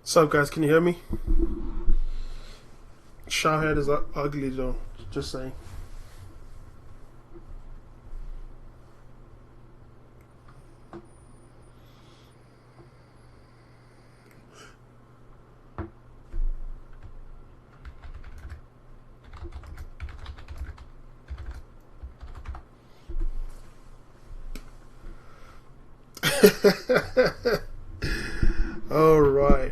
What's up, guys? Can you hear me? Shawhead is ugly, though. Just saying. All right.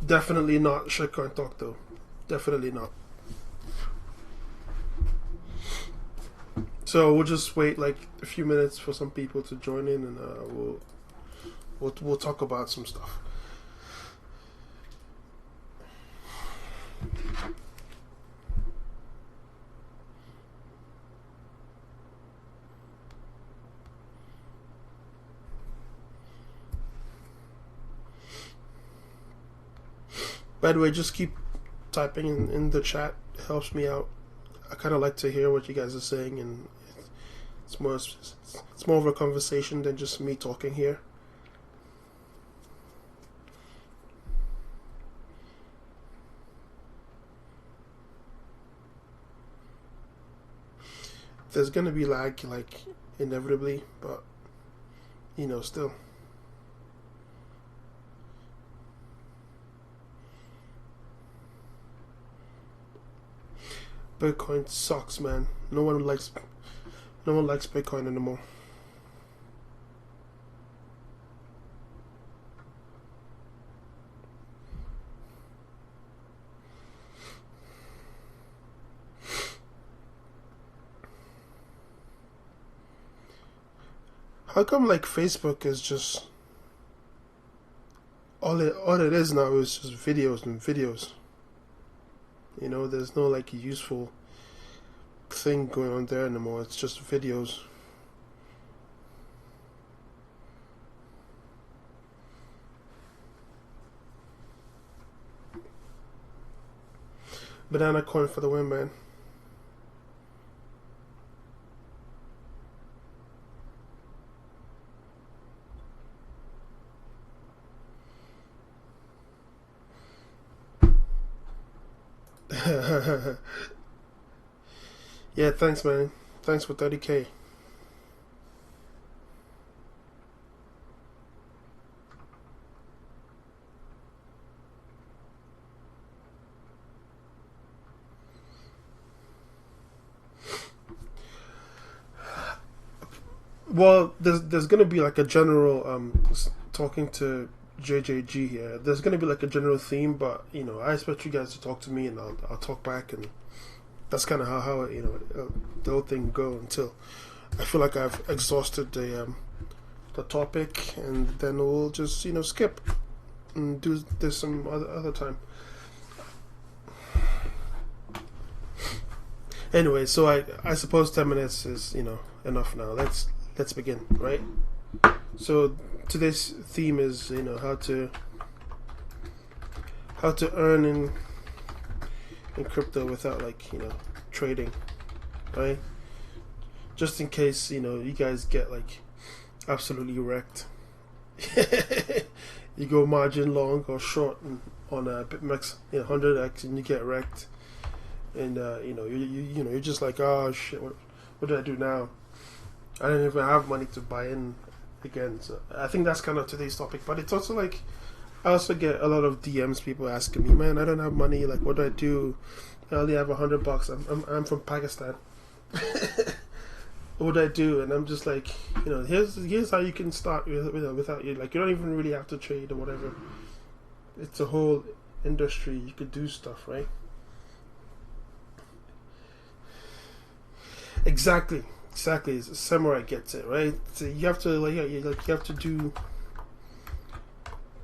Definitely not shitcoin talk, though. Definitely not. So we'll just wait like a few minutes for some people to join in, and we'll talk about some stuff. By the way, just keep typing in the chat. It helps me out. I kind of like to hear what you guys are saying, and it's more of a conversation than just me talking here. There's gonna be lag, like, inevitably, but still. Bitcoin sucks, man. No one likes Bitcoin anymore. How come like Facebook is just all it is now is just videos and videos? There's no like useful thing going on there anymore. It's just videos. Banana coin for the win, man. Yeah, thanks, man. Thanks for 30K. Well, there's gonna be like a general talking to JJG here. There's gonna be like a general theme, but I expect you guys to talk to me, and I'll talk back, and that's kind of how the whole thing go until I feel like I've exhausted the topic, and then we'll just skip and do this some other time. Anyway, so I suppose 10 minutes is enough now. Let's begin, right? So today's theme is how to earn in crypto without trading, right? Just in case you guys get like absolutely wrecked. You go margin long or short on a BitMEX 100x and you get wrecked, and you're just like, oh shit, what do I do now? I don't even have money to buy in again. So I think that's kind of today's topic. But it's also like I also get a lot of DMs, people asking me, man, I don't have money. Like, what do I do? I only have $100. I'm from Pakistan. What do I do? And I'm just like, here's how you can start without you. Like, you don't even really have to trade or whatever. It's a whole industry. You could do stuff, right? Exactly. Samurai gets it, right? So you have to you have to do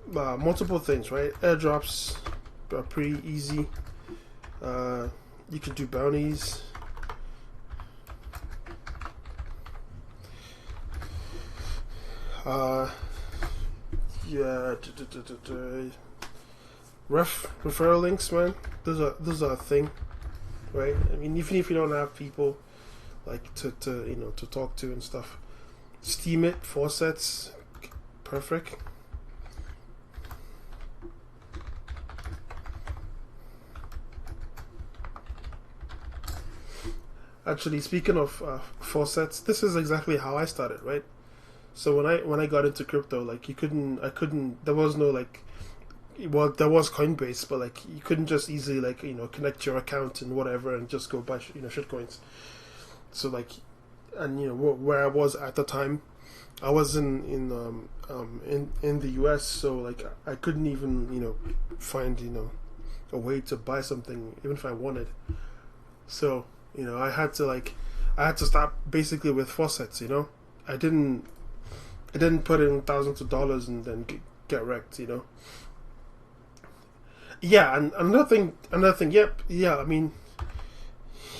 multiple things, right? Airdrops are pretty easy. You can do bounties. Yeah, referral links, man. Those are a thing, right? I mean, even if you don't have people like to talk to and stuff, Steemit, faucets, perfect. Actually, speaking of faucets, this is exactly how I started, right? So when I got into crypto, like I couldn't. There was no like, well, there was Coinbase, but like you couldn't just easily like connect your account and whatever and just go buy shit coins. So like, and where I was at the time, I was in the U.S., so like I couldn't even find a way to buy something even if I wanted. So I had to start basically with faucets. I didn't I didn't put in thousands of dollars and then get wrecked. Yeah, and another thing. Yep, yeah. I mean,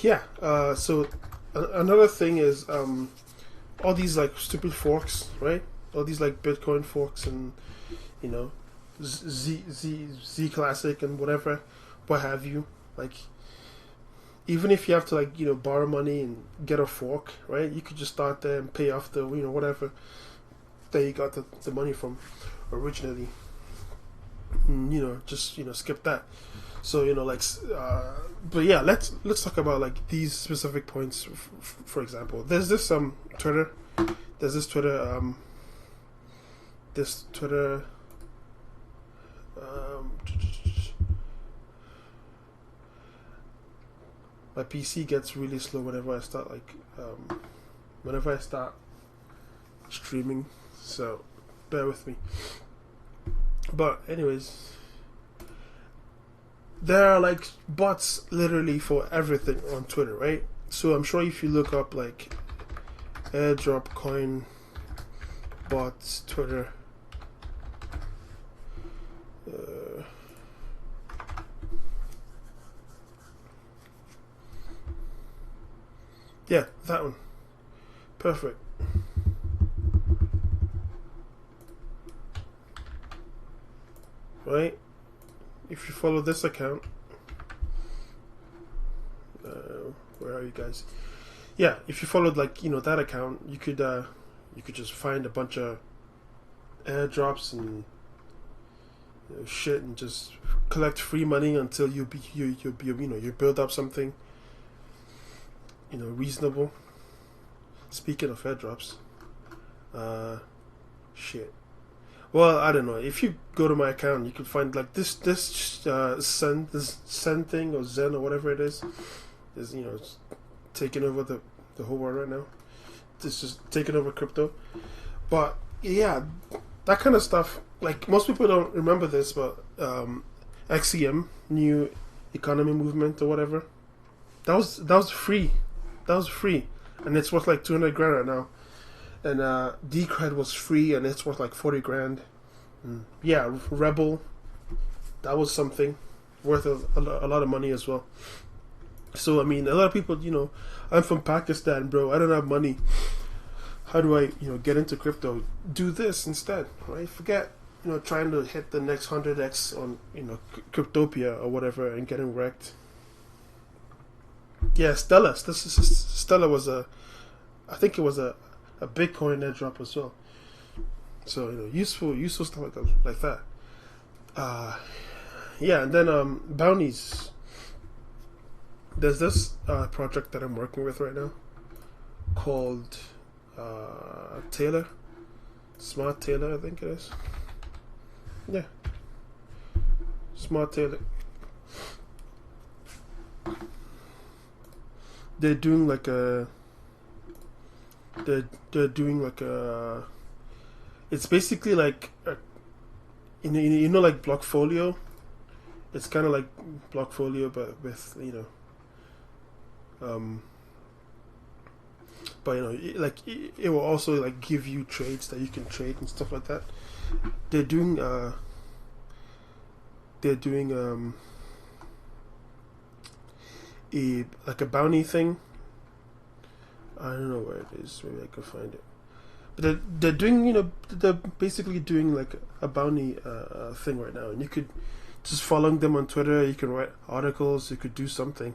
yeah. So another thing is all these like stupid forks, right? All these like Bitcoin forks and you know Z Classic and whatever, what have you. Like even if you have to like borrow money and get a fork, right? You could just start there and pay off the whatever that you got the money from originally. And, just skip that. So like, but yeah, let's talk about like these specific points. For example, there's this Twitter, there's this Twitter, my PC gets really slow whenever I start streaming. So bear with me. But anyways, there are like bots literally for everything on Twitter, right? So I'm sure if you look up like airdrop coin bots Twitter, yeah, that one, perfect. Right? If you follow this account, where are you guys? Yeah, if you followed like that account, you could just find a bunch of airdrops and shit and just collect free money until you build up something reasonable. Speaking of airdrops, shit. Well, I don't know. If you go to my account, you can find like this Send thing or Zen or whatever it is it's taking over the whole world right now. It's just taking over crypto. But yeah, that kind of stuff. Like most people don't remember this, but XEM, New Economy Movement or whatever, that was free. That was free, and it's worth like 200 grand right now. And Decred was free, and it's worth like 40 grand. Yeah, Rebel, that was something worth a lot of money as well. So I mean, a lot of people, I'm from Pakistan, bro. I don't have money. How do I, get into crypto? Do this instead, right? Forget, trying to hit the next 100x on, Cryptopia or whatever and getting wrecked. Yeah, Stella. Stella was I think it was a Bitcoin airdrop as well. So useful stuff like that. Yeah, and then bounties. There's this project that I'm working with right now called Taylor, Smart Taylor, I think it is. Yeah, Smart Taylor. They're doing like a. They're doing like a. It's basically like like Blockfolio. It's kind of like Blockfolio, but with but like it will also like give you trades that you can trade and stuff like that. They're doing a bounty thing. I don't know where it is. Maybe I can find it. But they're doing they're basically doing like a bounty thing right now, and you could just following them on Twitter. You can write articles. You could do something,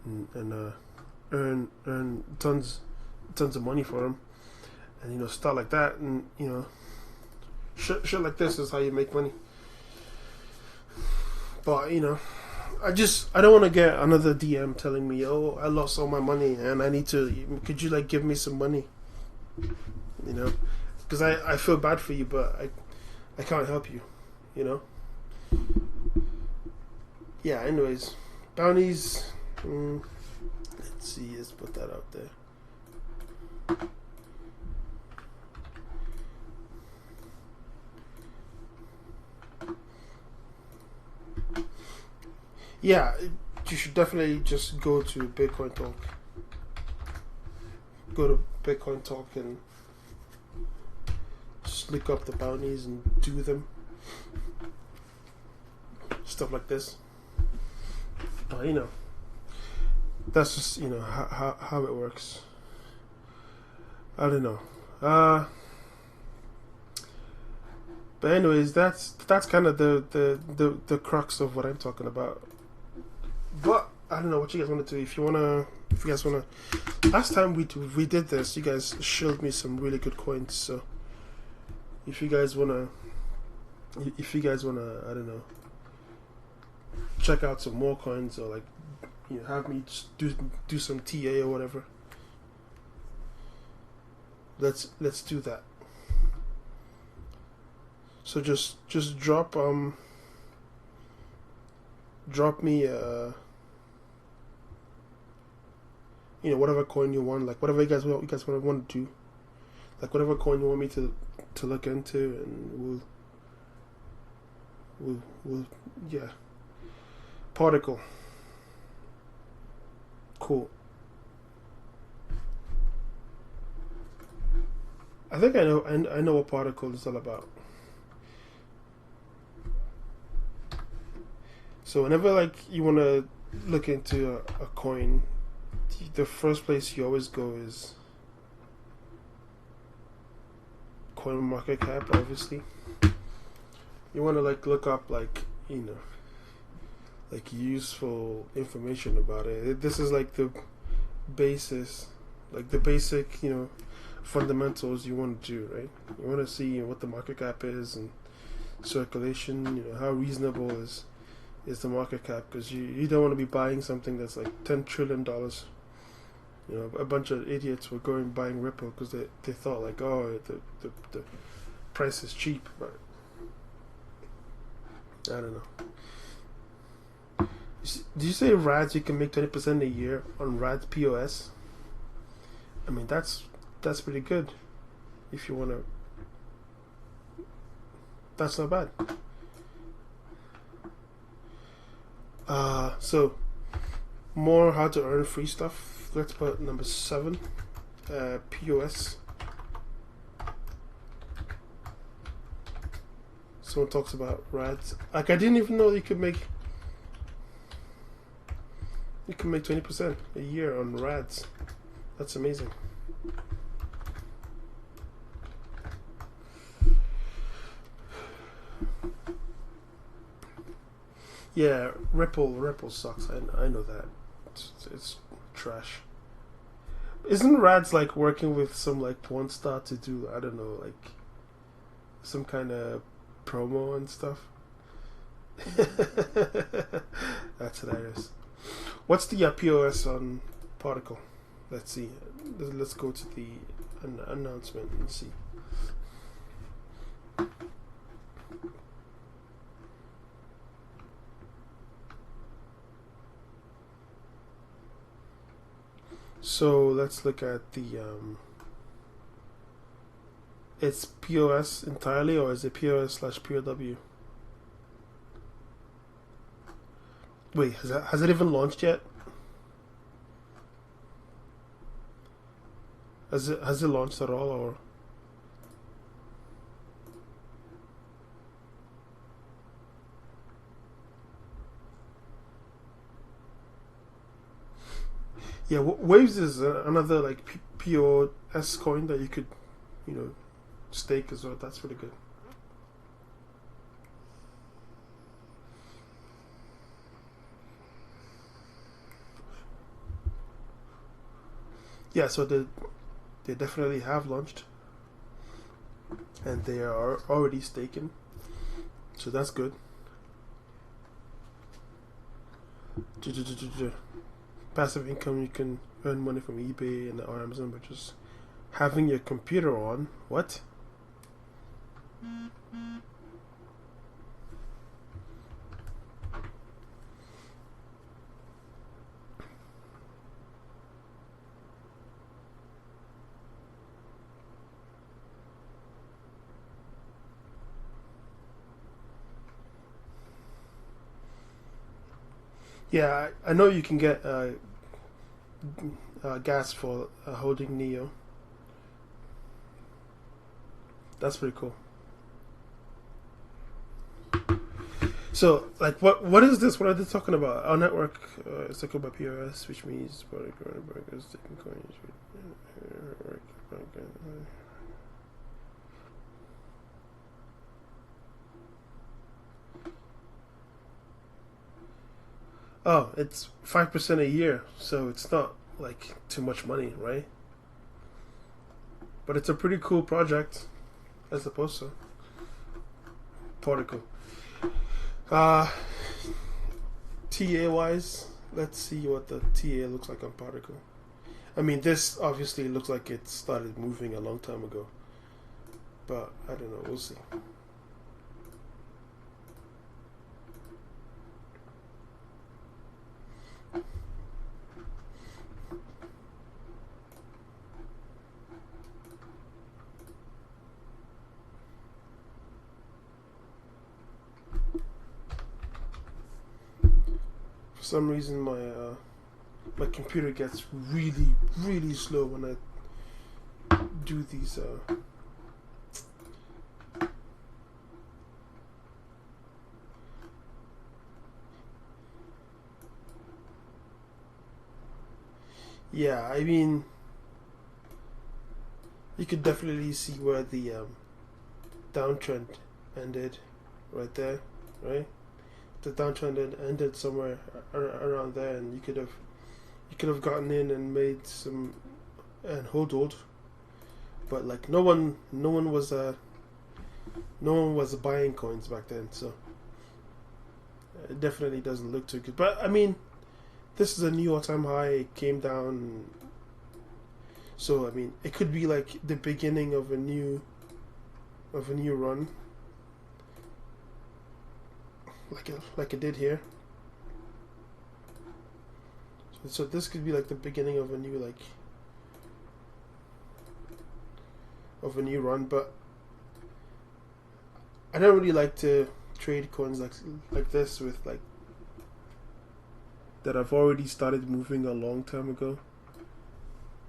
and earn tons of money for them. and start like that, and shit like this is how you make money. But I don't want to get another DM telling me, oh, I lost all my money and I need to. Could you give me some money? Because I feel bad for you, but I can't help you. Yeah. Anyways, bounties. Let's see. Let's put that out there. Yeah, you should definitely just go to Bitcoin Talk. Go to Bitcoin Talk and just look up the bounties and do them. Stuff like this. But that's just how it works. I don't know. But anyways, that's kind of the crux of what I'm talking about. But I don't know what you guys want to do. If you guys wanna, last time we did this, you guys showed me some really good coins. So if you guys wanna, I don't know, check out some more coins or have me do some TA or whatever. Let's do that. So just drop me whatever coin you want, whatever you guys want to do, whatever coin you want me to look into, and we'll yeah. Particle. Cool. I think I know what Particle is all about. So whenever you want to look into a coin, the first place you always go is CoinMarketCap. Obviously, you want to look up useful information about it. This is the basis, the basic fundamentals you want to do, right? You want to see what the market cap is and circulation. How reasonable is the market cap, because you don't want to be buying something that's $10 trillion. A bunch of idiots were buying Ripple because they thought the price is cheap, but I don't know. Did you say RADs you can make 20% a year on RADs POS? I mean that's pretty good. If you wanna, that's not bad. So more how to earn free stuff. Let's put number 7, POS. Someone talks about RADs. I didn't even know you could make 20% a year on RADs. That's amazing. Yeah, Ripple sucks. I know that. It's trash. Isn't RADs working with some porn star to do, I don't know, some kind of promo and stuff? That's hilarious. What's the POS on Particle? Let's see. Let's go to the announcement and see. So let's look at the it's POS entirely, or is it POS/POW? Wait, has it even launched yet? Has it launched at all, or? Yeah, Waves is another POS coin that you could, stake as well. That's pretty good. Yeah, so they definitely have launched. and they are already staking, so that's good. Passive income, you can earn money from eBay and Amazon by just having your computer on. What? Yeah, I know you can get gas for holding Neo. That's pretty cool. So, like, what is this? What are they talking about? Our network is talking about POS, which means is taking coins. Oh, it's 5% a year, so it's not like too much money, right? But it's a pretty cool project, I suppose so. Particle. TA wise, let's see what the TA looks like on Particle. I mean, this obviously looks like it started moving a long time ago, but I don't know. We'll see. For some reason, my computer gets really slow when I do these. Yeah, I mean, you could definitely see where the downtrend ended, right there, right? The downtrend ended somewhere around there, and you could have gotten in and made some and hold, but like no one was buying coins back then, so it definitely doesn't look too good. But I mean, this is a new all-time high. It came down, so I mean, it could be like the beginning of a new run, like it did here. So this could be like the beginning of a new run, but I don't really like to trade coins like this with like that I've already started moving a long time ago.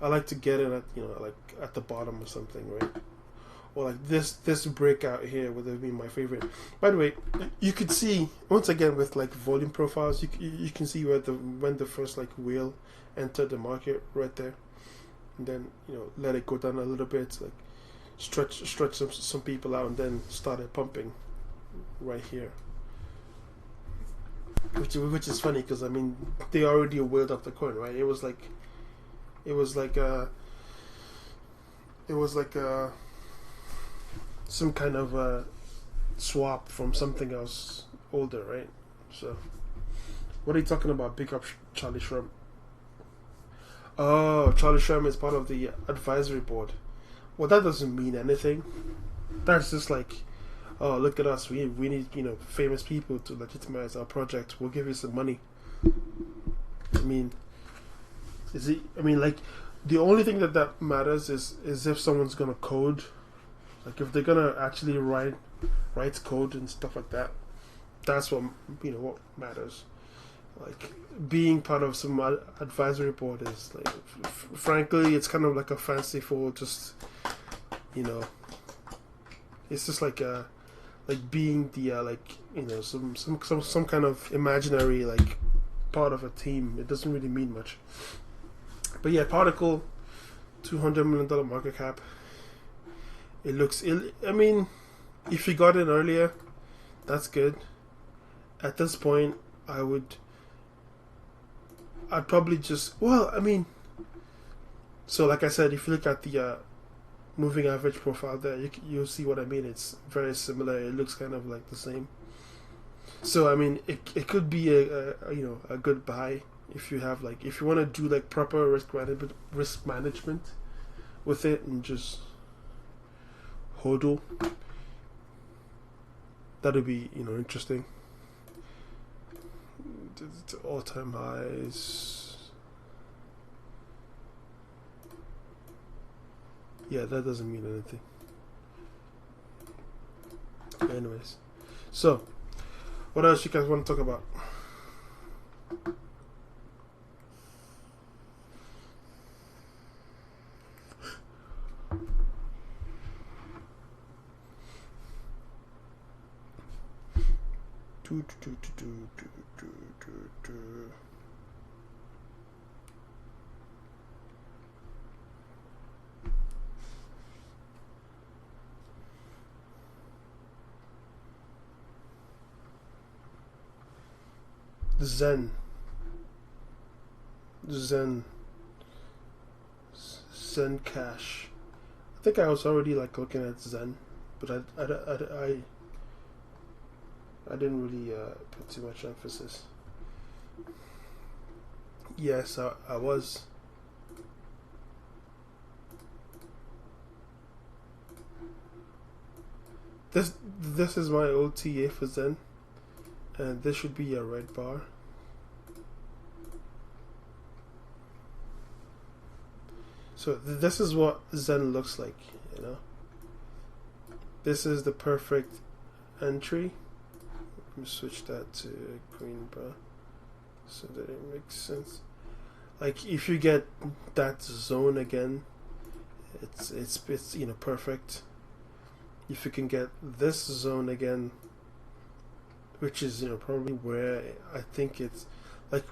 I like to get in at like at the bottom or something, right? Or like this breakout here would have been my favorite. By the way, you could see once again with like volume profiles, you can see when the first like whale entered the market right there, and then let it go down a little bit, like stretch some people out, and then started pumping right here. Which is funny because I mean they already whaled up the coin, right? It was like some kind of swap from something else older, right? So, what are you talking about? Big up Charlie Shrem. Oh, Charlie Shrem is part of the advisory board. Well, that doesn't mean anything. That's just like, oh, look at us. We need famous people to legitimize our project. We'll give you some money. I mean, like the only thing that matters is if someone's gonna code. Like if they're gonna actually write code and stuff like that, that's what what matters. Like being part of some advisory board is like, frankly, it's kind of like a fanciful, just it's just like being the some kind of imaginary like part of a team. It doesn't really mean much. But yeah, Particle, $200 million market cap. It looks. I mean, if you got in earlier, that's good. At this point, I'd probably just. Well, I mean, so like I said, if you look at the moving average profile there, you'll see what I mean. It's very similar. It looks kind of like the same. So I mean, it could be a good buy if you have like, if you want to do like proper risk management with it and just hodl. That'll be interesting. All-time highs. Yeah, that doesn't mean anything. Anyways, so what else you guys want to talk about? Zen Cash. I think I was already like looking at Zen, but I didn't really put too much emphasis. Yes, I was. This is my OTA for Zen, and this should be a red bar. So this is what Zen looks like, This is the perfect entry. Let me switch that to green bar so that it makes sense. Like if you get that zone again, it's perfect. If you can get this zone again, which is probably where I think it's like,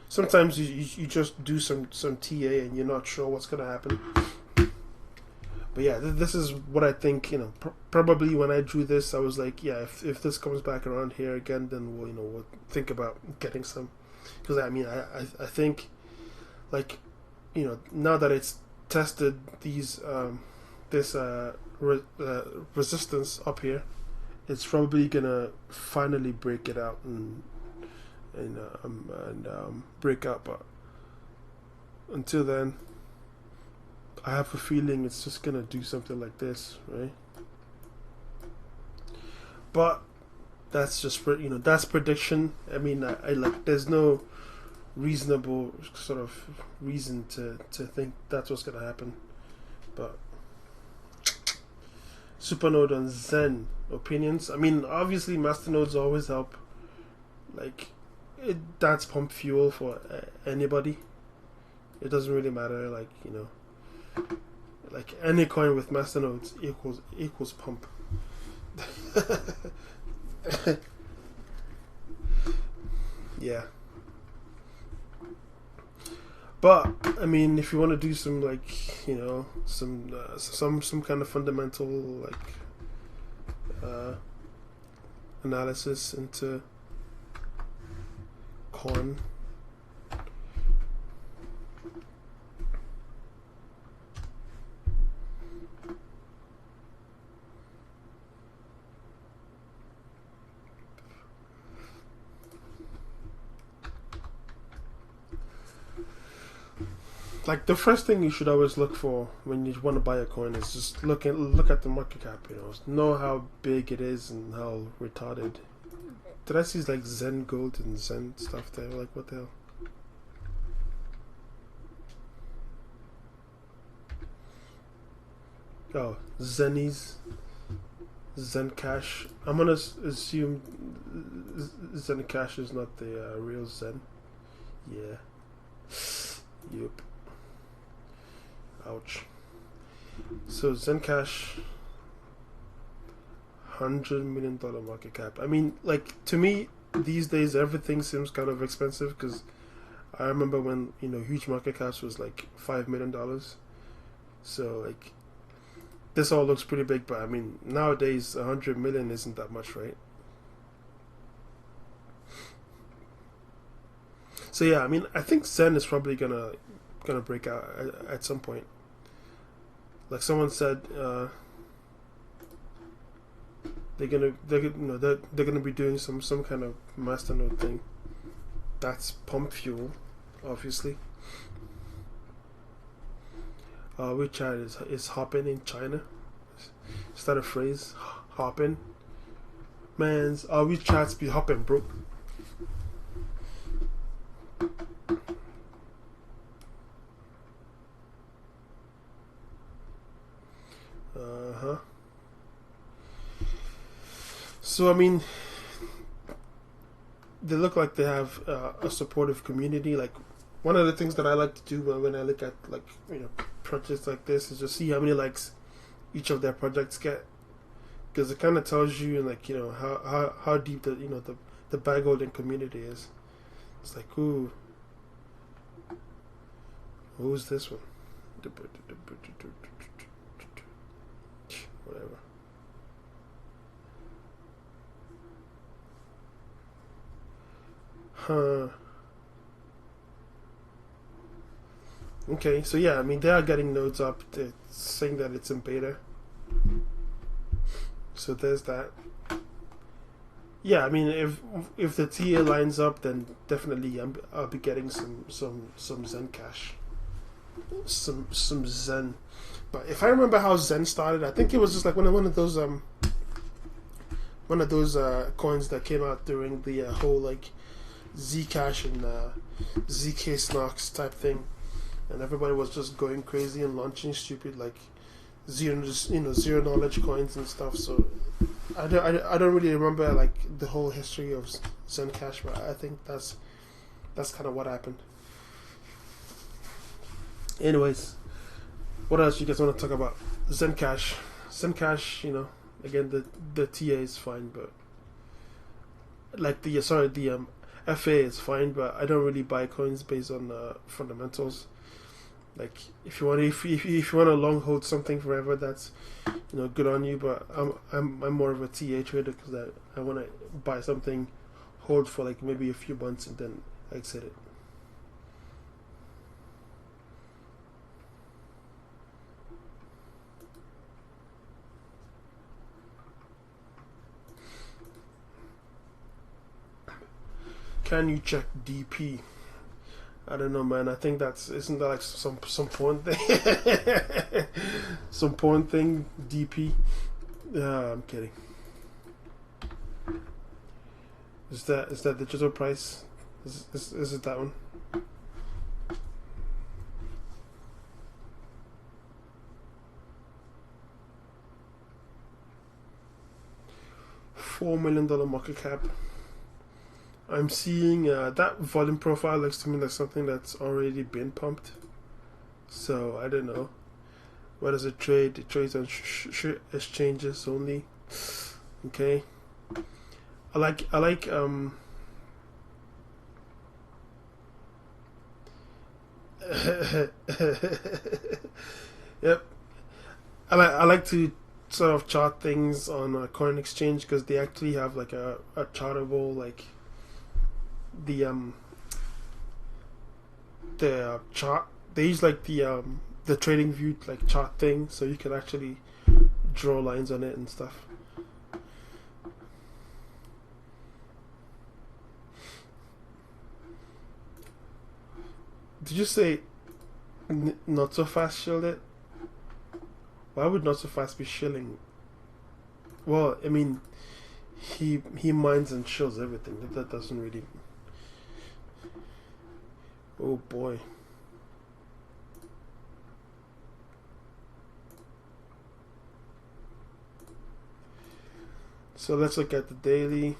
sometimes you just do some TA and you're not sure what's gonna happen. But yeah, this is what I think. Probably when I drew this, I was like, yeah, if this comes back around here again, then we'll think about getting some. Because I mean, I think, like, now that it's tested these this resistance up here, it's probably gonna finally break it out and break up. But until then, I have a feeling it's just gonna do something like this, right? But that's just that's prediction. I mean, I like, there's no reasonable sort of reason to think that's what's gonna happen. But Supernode on Zen opinions. I mean, obviously masternodes always help. Like, that's pump fuel for anybody. It doesn't really matter. Like, like any coin with masternodes equals pump. Yeah. But I mean, if you want to do some like some kind of fundamental like analysis into coin, like the first thing you should always look for when you want to buy a coin is just look at the market cap. Know how big it is and how retarded. Did I see like Zen Gold and Zen stuff there? Like, what the hell? Oh, Zennies, Zen Cash. I'm gonna assume Zen Cash is not the real Zen. Yeah. Yep. Ouch. So Zencash, $100 million market cap. I mean, like, to me these days everything seems kind of expensive, because I remember when huge market caps was like $5 million. So like, this all looks pretty big, but I mean, nowadays 100 million isn't that much, right? So yeah, I mean, I think Zen is probably gonna break out at some point. like someone said, they're gonna be doing some kind of masternode thing. That's pump fuel, obviously. WeChat is hopping in China. Is that a phrase? Hopping? Man's WeChats be hopping, bro. Uh-huh. So, I mean, they look like they have a supportive community. Like, one of the things that I like to do when I look at, like, projects like this is just see how many likes each of their projects get, because it kind of tells you, like, how deep the bag holding community is. It's like, ooh, who's this one? Whatever. Huh. Okay, so yeah, I mean, they are getting nodes up. They're saying that it's in beta. So there's that. Yeah, I mean, if the TA lines up, then definitely I'll be getting some Zen cash, some Zen. But if I remember how Zen started, I think it was just like one of those coins that came out during the whole like Zcash and ZK Snarks type thing, and everybody was just going crazy and launching stupid like zero knowledge coins and stuff. So I don't really remember like the whole history of Zencash, but I think that's kind of what happened. Anyways, what else you guys want to talk about? Zencash, again the TA is fine, but like the FA is fine, but I don't really buy coins based on fundamentals. Like if you want to long hold something forever, that's good on you. But I'm more of a TA trader because I want to buy something, hold for like maybe a few months, and then exit it. Can you check DP? I don't know, man. I think isn't that like some porn thing? Some porn thing, DP. I'm kidding. Is that digital price? Is it that one? $4 million market cap. I'm seeing that volume profile looks to me like something that's already been pumped. So I don't know. Where does it trade? It trades on exchanges only. Okay. I like Yep. I like to sort of chart things on a coin exchange because they actually have like a chartable like the chart. They use like the trading view like chart thing, so you can actually draw lines on it and stuff. Did you say not so fast shielded? Why would not so fast be shilling? Well, I mean, he mines and shills everything. That doesn't really. Oh boy. So let's look at the daily.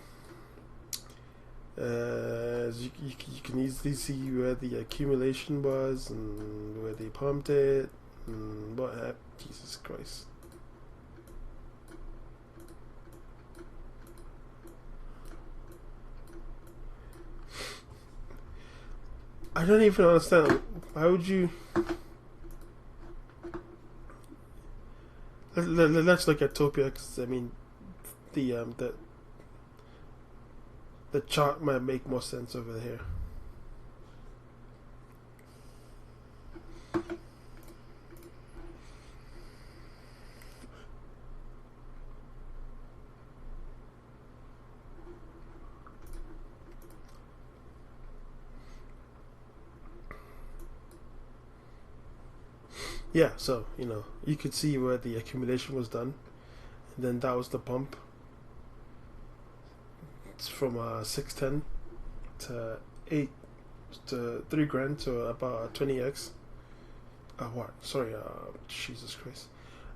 You can easily see where the accumulation was and where they pumped it and what happened. Jesus Christ. I don't even understand. Why would you? Let's look at Topia, because I mean, the chart might make more sense over here. Yeah, so you could see where the accumulation was done, and then that was the pump. It's from 610 to 8 to 3 grand to about 20x. What? Sorry, Jesus Christ,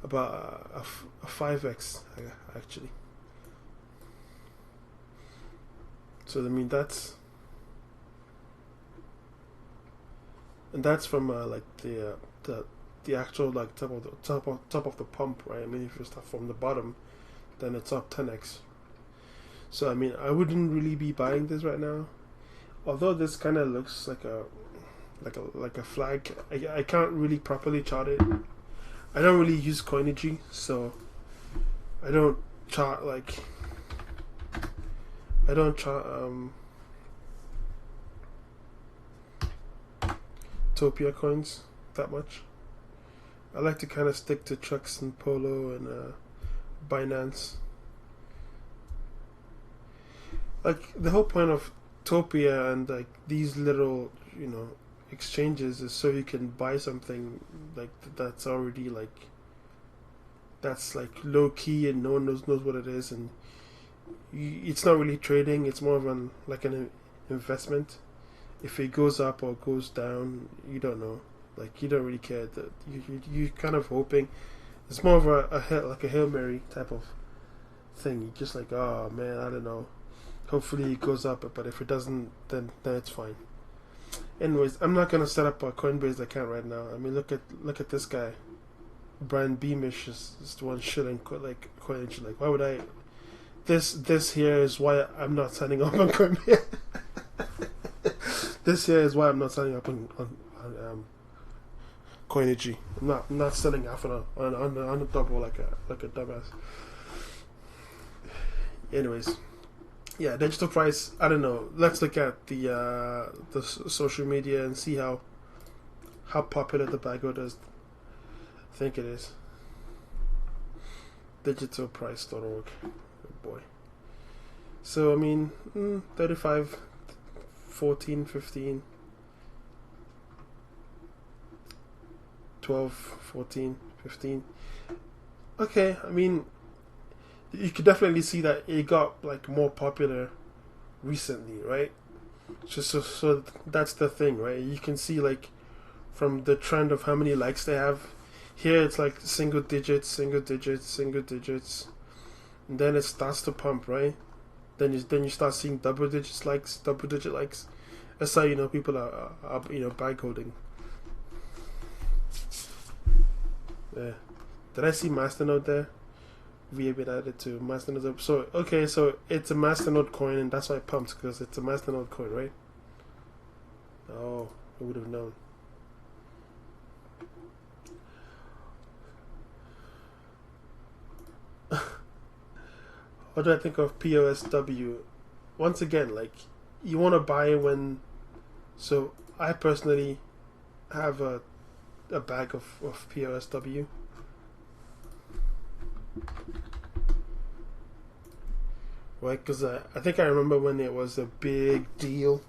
about a 5x actually. So I mean that's from like the actual like top of the pump, right? I mean, if you start from the bottom, then it's up 10x. So I mean, I wouldn't really be buying this right now. Although this kind of looks like a flag, I can't really properly chart it. I don't really use Coinigy, so I don't chart like I don't chart Topia coins that much. I like to kind of stick to Chux and Polo and Binance. Like the whole point of Topia and like these little exchanges is so you can buy something like that's already like that's like low key and no one knows what it is, and it's not really trading. It's more of an investment. If it goes up or goes down, you don't know. Like you don't really care. That you kind of hoping. It's more of a Hail Mary type of thing. You're just like, oh man, I don't know. Hopefully it goes up, but if it doesn't, then it's fine. Anyways, I'm not gonna set up a Coinbase account right now. I mean, look at this guy, Brian Beamish is the one shilling like Coinbase. Like, why would I? This here is why I'm not signing up on Coinbase. This here is why I'm not signing up on Coinigy. I'm not selling off on a double like a dumbass. Anyways, yeah, digital price. I don't know. Let's look at the social media and see how popular the Bago is. I think it is. Digitalprice.org. Oh boy. So I mean, 35, 14, 15, 12, 14, 15. Okay, I mean, you could definitely see that it got like more popular recently, right? So that's the thing, right? You can see like from the trend of how many likes they have. Here it's like single digits, and then it starts to pump, right? Then you start seeing double digit likes. That's how people are bag holding. Yeah. Did I see Masternode there? VA been added to Masternode. So okay, so it's a Masternode coin, and that's why it pumps because it's a Masternode coin, right? Oh, I would have known. What do I think of POSW? Once again, like you want to buy when. So I personally have a bag of POSW. Right, because I think I remember when it was a big deal,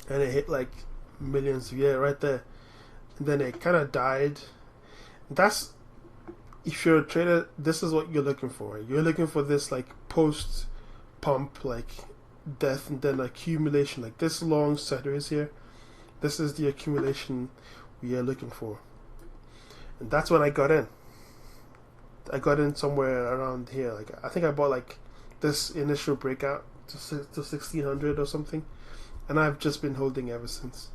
and it hit like millions, yeah, right there, and then it kind of died. That's if you're a trader, this is what you're looking for. You're looking for this like post pump, like death and then accumulation, like this long series here. This is the accumulation we are looking for, and that's when I got in. I got in somewhere around here. Like I think I bought like this initial breakout to 1600 or something, and I've just been holding ever since.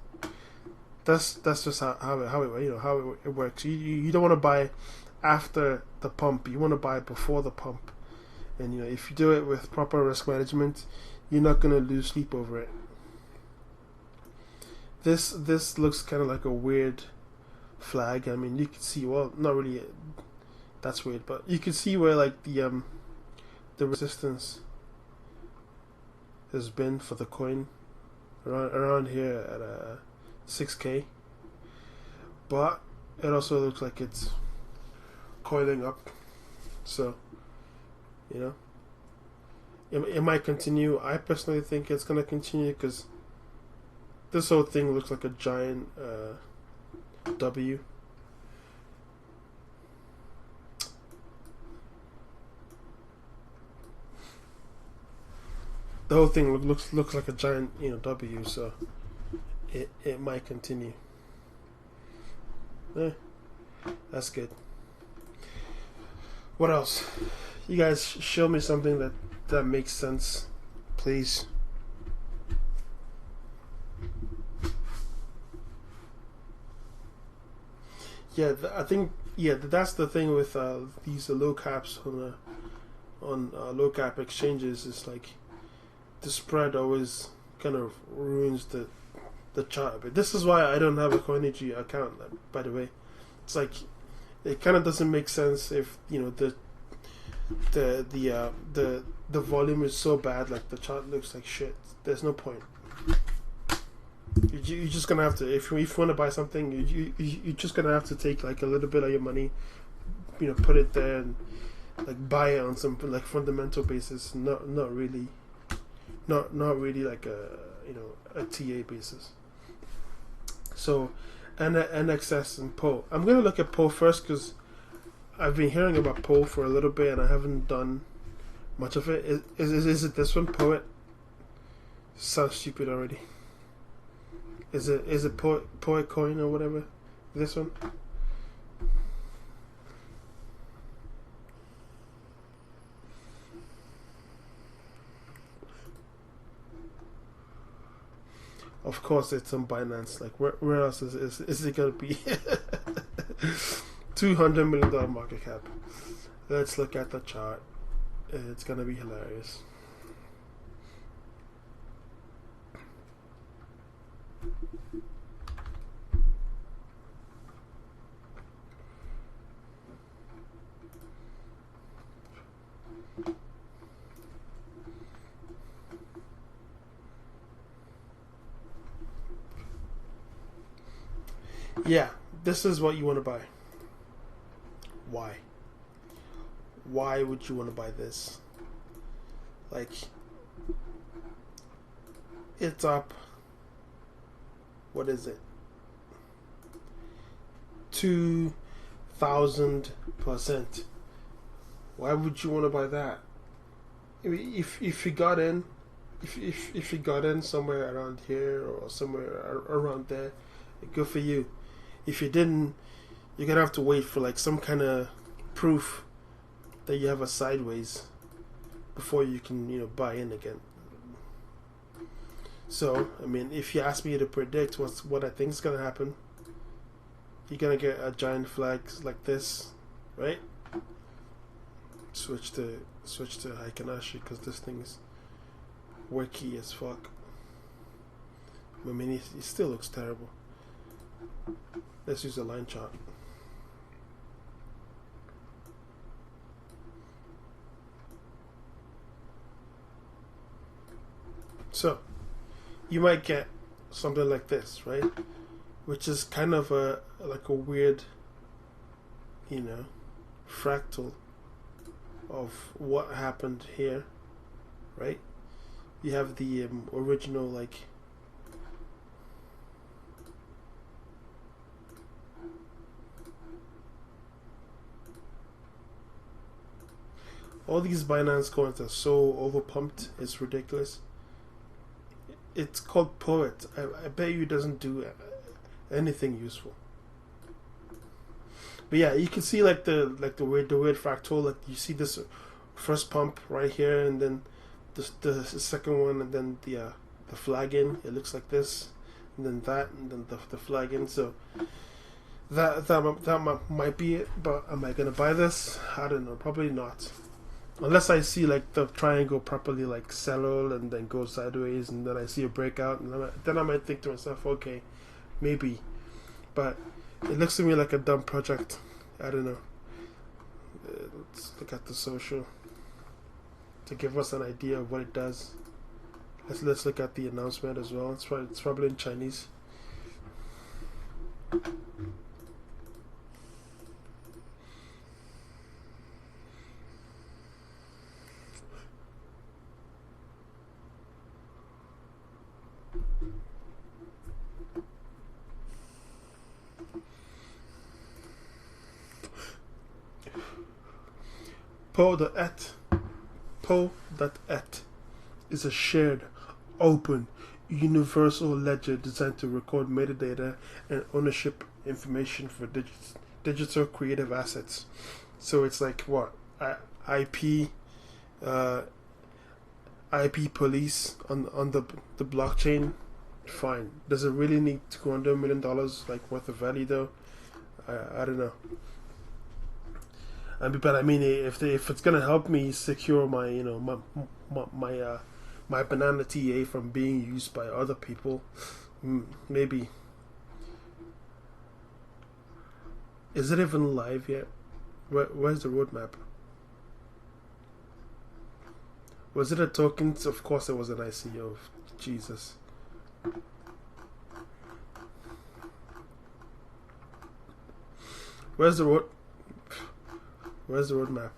That's just how it works. You don't want to buy after the pump. You want to buy before the pump, and if you do it with proper risk management, you're not gonna lose sleep over it. This looks kind of like a weird flag. I mean, you can see, well, not really. That's weird, but you can see where like the resistance has been for the coin around here at 6K, but it also looks like it's coiling up, so it might continue. I personally think it's going to continue because this whole thing looks like a giant W. The whole thing looks like a giant, W. So it might continue. That's good. What else? You guys show me something that makes sense, please. Yeah, I think that's the thing with these low caps on low cap exchanges. Is like the spread always kind of ruins the chart. But this is why I don't have a Coinigy account. By the way, it's like it kind of doesn't make sense if the volume is so bad. Like the chart looks like shit. There's no point. You're just gonna have to if you want to buy something, you're just gonna have to take like a little bit of your money, put it there and like buy it on some like fundamental basis. Not really like a TA basis. So, NXS and PO. I'm gonna look at PO first because I've been hearing about PO for a little bit and I haven't done much of it. Is it this one, Poet? Sounds stupid already. Is it Poet Coin or whatever? This one? Of course, it's on Binance. Like, where else is it gonna be? $200 million market cap. Let's look at the chart. It's gonna be hilarious. Yeah, this is what you want to buy. Why? Why would you want to buy this? Like, it's up. What is it? 2,000%. Why would you want to buy that? If you got in, if you got in somewhere around here or somewhere around there, good for you. If you didn't, you're gonna have to wait for like some kind of proof that you have a sideways before you can buy in again. So I mean, if you ask me to predict what I think is gonna happen, you're gonna get a giant flag like this, right? Switch to Heikin because this thing is worky as fuck. I mean, it still looks terrible. Let's use a line chart. So, you might get something like this, right? Which is kind of like a weird, fractal of what happened here, right? You have the original like all these Binance coins are so overpumped, it's ridiculous. It's called Poet. I bet you it doesn't do anything useful. But yeah, you can see like the weird fractal. Like you see this first pump right here, and then the second one, and then the flag in. It looks like this, and then that, and then the flag in. So that might be it. But am I gonna buy this? I don't know. Probably not. Unless I see like the triangle properly like settle and then go sideways, and then I see a breakout, and then I might think to myself, okay, maybe. But it looks to me like a dumb project. I don't know. Let's look at the social to give us an idea of what it does. Let's look at the announcement as well. It's probably in Chinese. Po.et Po.et is a shared, open, universal ledger designed to record metadata and ownership information for digital creative assets. So it's like what IP IP police on the blockchain. Fine. Does it really need $200 million like worth of value though? I don't know. But I mean, if it's gonna help me secure my my banana TA from being used by other people, maybe. Is it even live yet? Where's the roadmap? Was it a token? Of course, it was an ICO. Jesus. Where's the roadmap?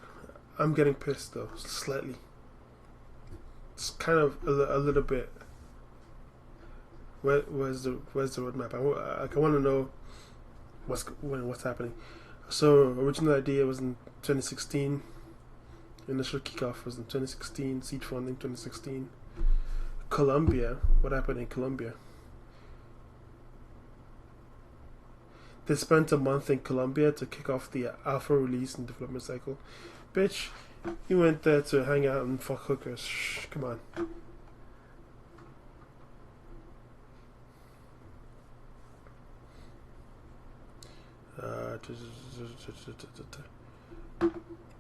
I'm getting pissed though, slightly. It's kind of a little bit. Where's the roadmap? I want to know what's happening. So original idea was in 2016. Initial kickoff was in 2016. Seed funding 2016. Colombia. What happened in Colombia? They spent a month in Colombia to kick off the alpha release and development cycle. Bitch, you went there to hang out and fuck hookers. Shh, come on.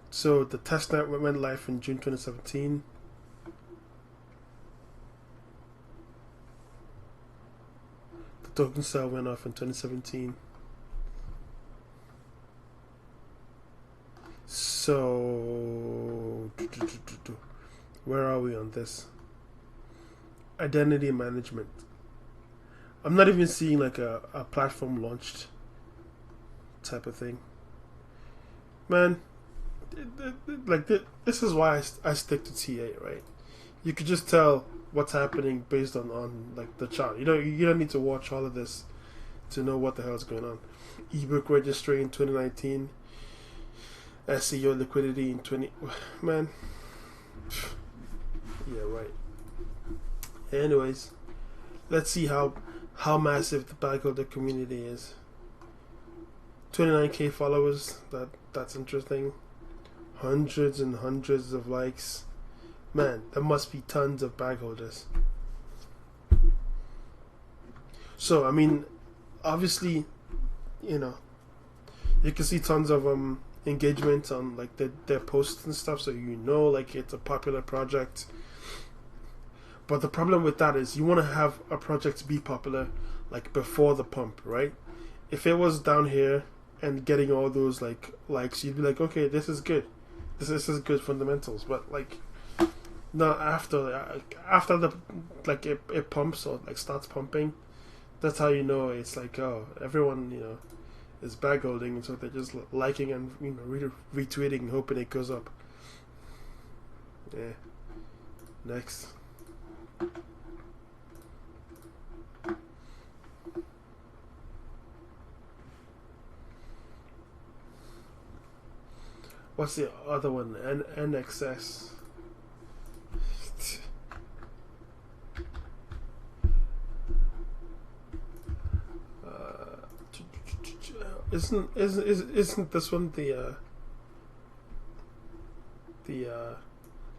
So the testnet went live in June 2017. The token sale went off in 2017. So where are we on this? Identity management. I'm not even seeing like a platform launched type of thing. Man, this is why I stick to TA, right? You could just tell what's happening based on like the chart. You don't need to watch all of this to know what the hell is going on. Ebook registry in 2019. SEO liquidity in 20. Man. Yeah, right. Anyways, let's see how massive the Bagholder community is. 29k followers. That's interesting. Hundreds and hundreds of likes. Man, there must be tons of Bagholders. So I mean, obviously, you can see tons of engagement on like their posts and stuff, so like it's a popular project. But the problem with that is you want to have a project be popular like before the pump, right? If it was down here and getting all those likes, you'd be like, okay, this is good. This is good fundamentals. But like, no, after the like it pumps or like starts pumping, that's how you know it's like, oh, everyone is bag holding, and so they're just liking and retweeting, hoping it goes up. Yeah. Next. What's the other one? NXS. Isn't this one the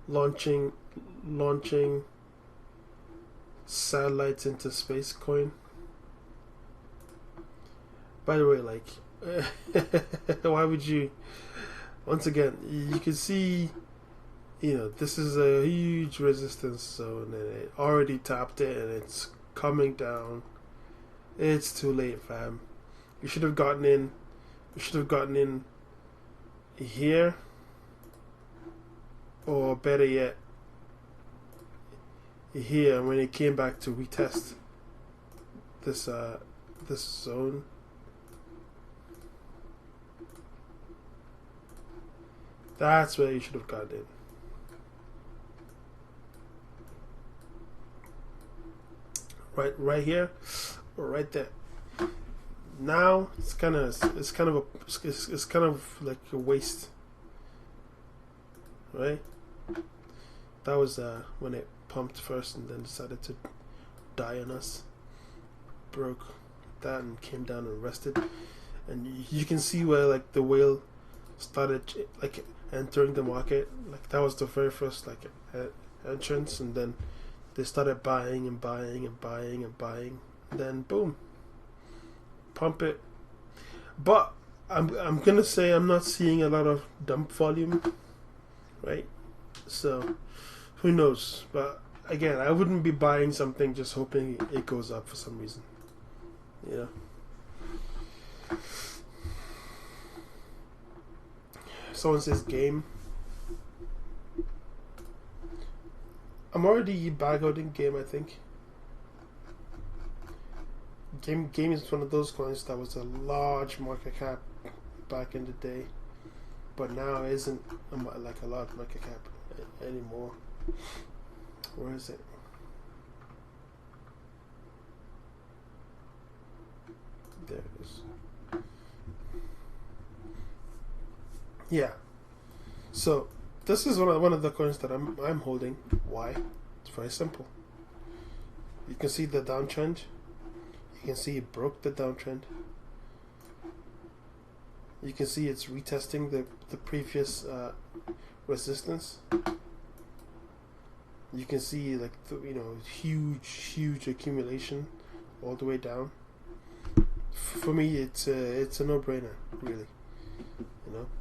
launching satellites into space coin? By the way, like, why would you? Once again, you can see, this is a huge resistance zone, and it already tapped it, and it's coming down. It's too late, fam. You should have gotten in. You should have gotten in here, or better yet, here when it came back to retest this zone. That's where you should have gotten in. Right here, or right there. Now it's kind of like a waste. right? That was when it pumped first and then decided to die on us. Broke that and came down and rested. And you can see where like the whale started like entering the market. Like that was the very first like entrance, and then they started buying and buying and buying and buying. And then boom, pump it. But I'm gonna say I'm not seeing a lot of dump volume, right? So who knows? But again, I wouldn't be buying something just hoping it goes up for some reason. You know. Someone says game. I'm already bag out in game, I think. Game is one of those coins that was a large market cap back in the day, but now isn't like a large market cap anymore. Where is it? There it is. Yeah. So this is one of the coins that I'm holding. Why? It's very simple. You can see the downtrend. You can see it broke the downtrend. You can see it's retesting the previous resistance. You can see like huge accumulation all the way down. For me, it's a no-brainer, really.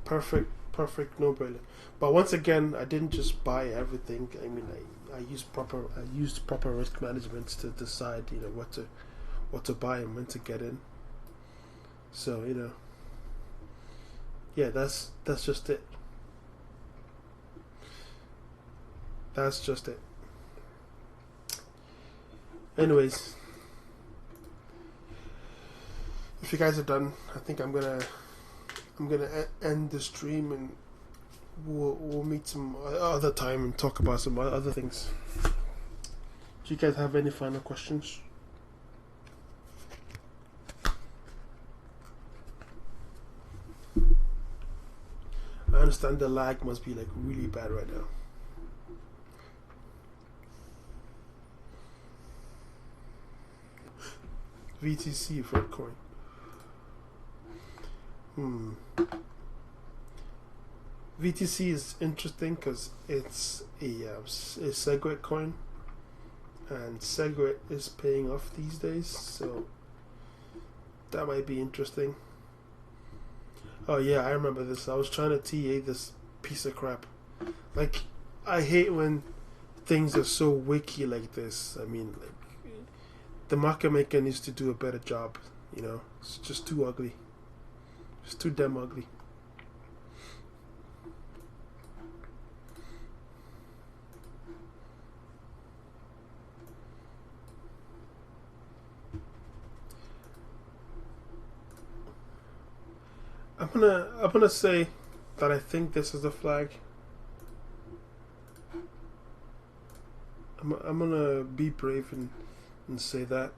Perfect no-brainer. But once again, I didn't just buy everything. I mean, I used proper risk management to decide what to buy and when to get in. So yeah, that's just it. That's just it. Anyways, if you guys are done, I think I'm gonna end the stream, and we'll meet some other time and talk about some other things. Do you guys have any final questions? I understand the lag must be like really bad right now. VTC for a coin. VTC is interesting because it's a SegWit coin, and SegWit is paying off these days, so that might be interesting. Oh yeah, I remember this. I was trying to TA this piece of crap. Like, I hate when things are so wiki like this. I mean, like, the market maker needs to do a better job. It's just too ugly. It's too damn ugly. I'm gonna say that I think this is the flag. I'm gonna be brave and say that.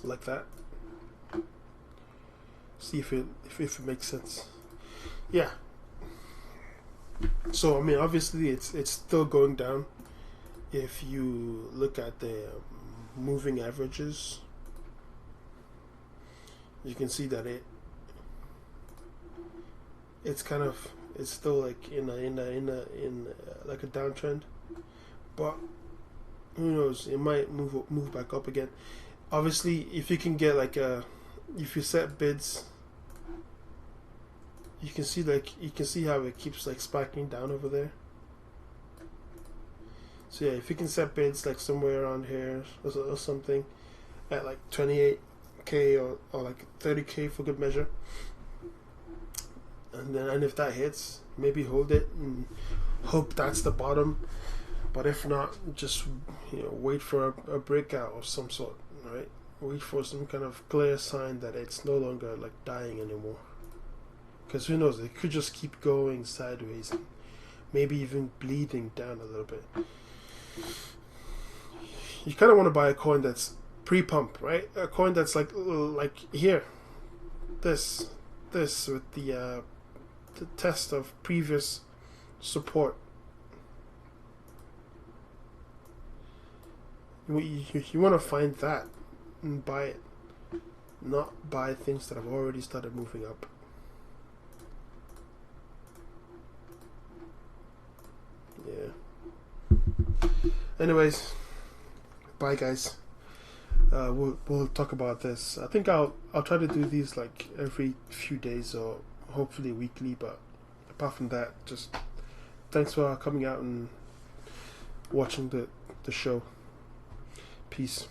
Like that. See if it makes sense. Yeah. So I mean, obviously it's still going down. If you look at the moving averages, you can see that it's still like in like a downtrend, but who knows? It might move back up again. Obviously, if you can get if you set bids, you can see how it keeps like spiking down over there. So yeah, if you can set bids like somewhere around here or something at like 28k or like 30k for good measure, and if that hits, maybe hold it and hope that's the bottom. But if not, just wait for a breakout of some sort. Right? Wait for some kind of clear sign that it's no longer like dying anymore. Because who knows? It could just keep going sideways, and maybe even bleeding down a little bit. You kind of want to buy a coin that's pre-pump, right? A coin that's like here, this this with the test of previous support. You want to find that and buy it, not buy things that have already started moving up. Yeah. Anyways, bye guys. We'll talk about this. I think I'll try to do these like every few days or hopefully weekly. But apart from that, just thanks for coming out and watching the show. Peace.